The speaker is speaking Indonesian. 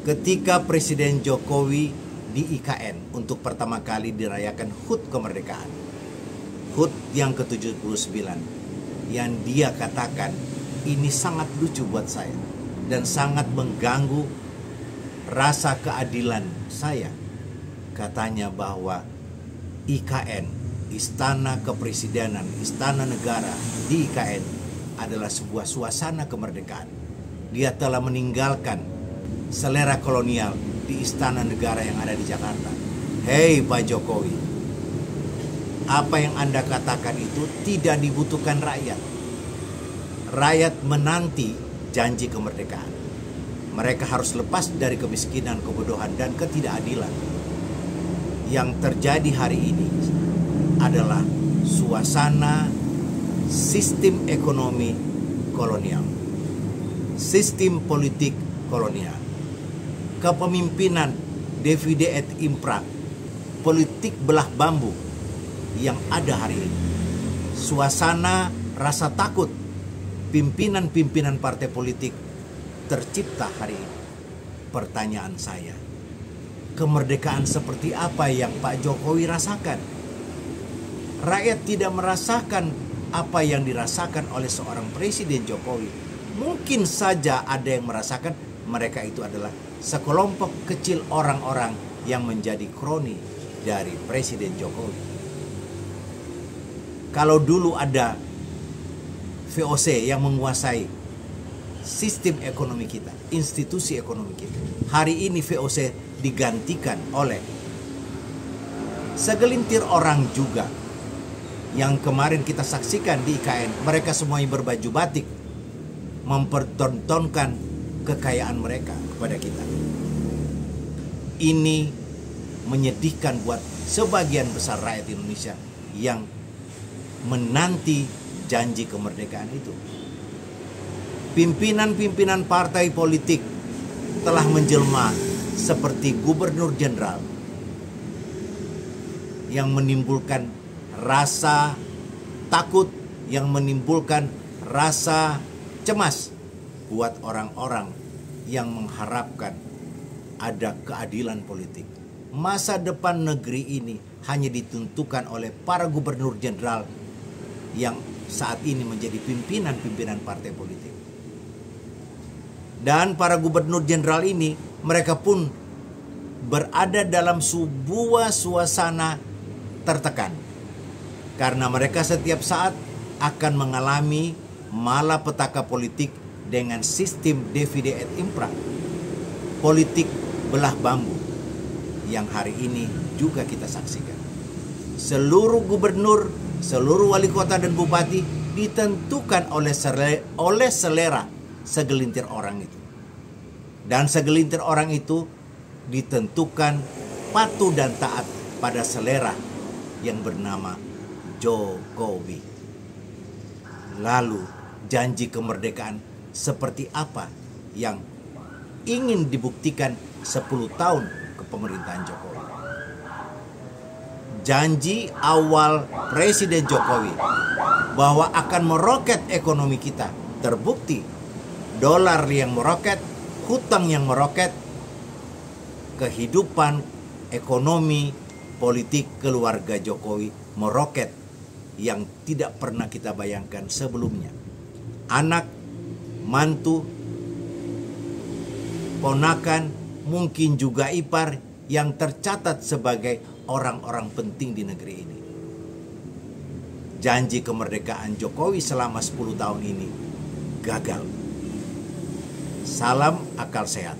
ketika Presiden Jokowi di IKN untuk pertama kali dirayakan HUT kemerdekaan, HUT yang ke-79, yang dia katakan ini sangat lucu buat saya dan sangat mengganggu rasa keadilan saya. Katanya bahwa IKN, Istana Kepresidenan, Istana Negara di IKN adalah sebuah suasana kemerdekaan. Dia telah meninggalkan selera kolonial di Istana Negara yang ada di Jakarta. Hei Pak Jokowi, apa yang Anda katakan itu tidak dibutuhkan rakyat. Rakyat menanti janji kemerdekaan. Mereka harus lepas dari kemiskinan, kebodohan, dan ketidakadilan. Yang terjadi hari ini adalah suasana sistem ekonomi kolonial, sistem politik kolonial, kepemimpinan divide et impera, politik belah bambu yang ada hari ini. Suasana rasa takut pimpinan-pimpinan partai politik tercipta hari ini. Pertanyaan saya, kemerdekaan seperti apa yang Pak Jokowi rasakan? Rakyat tidak merasakan apa yang dirasakan oleh seorang Presiden Jokowi. Mungkin saja ada yang merasakan, mereka itu adalah sekelompok kecil orang-orang yang menjadi kroni dari Presiden Jokowi. Kalau dulu ada VOC yang menguasai sistem ekonomi kita, institusi ekonomi kita, hari ini VOC digantikan oleh segelintir orang juga yang kemarin kita saksikan di IKN. Mereka semuanya berbaju batik, mempertontonkan kekayaan mereka kepada kita. Ini menyedihkan buat sebagian besar rakyat Indonesia yang menanti janji kemerdekaan itu. Pimpinan-pimpinan partai politik telah menjelma seperti gubernur jenderal yang menimbulkan rasa takut, yang menimbulkan rasa cemas buat orang-orang yang mengharapkan ada keadilan politik. Masa depan negeri ini hanya ditentukan oleh para gubernur jenderal yang saat ini menjadi pimpinan-pimpinan partai politik. Dan para gubernur jenderal ini, mereka pun berada dalam sebuah suasana tertekan. Karena mereka setiap saat akan mengalami malapetaka politik dengan sistem divide et impera, politik belah bambu, yang hari ini juga kita saksikan. Seluruh gubernur, seluruh wali kota dan bupati ditentukan oleh selera segelintir orang itu. Dan segelintir orang itu ditentukan patuh dan taat pada selera yang bernama Jokowi. Lalu janji kemerdekaan seperti apa yang ingin dibuktikan 10 tahun kepemerintahan Jokowi? Janji awal Presiden Jokowi bahwa akan meroket ekonomi kita terbukti. Dolar yang meroket, hutang yang meroket, kehidupan ekonomi politik keluarga Jokowi meroket yang tidak pernah kita bayangkan sebelumnya. Anak, mantu, ponakan, mungkin juga ipar yang tercatat sebagai orang-orang penting di negeri ini. Janji kemerdekaan Jokowi selama 10 tahun ini gagal. Salam akal sehat.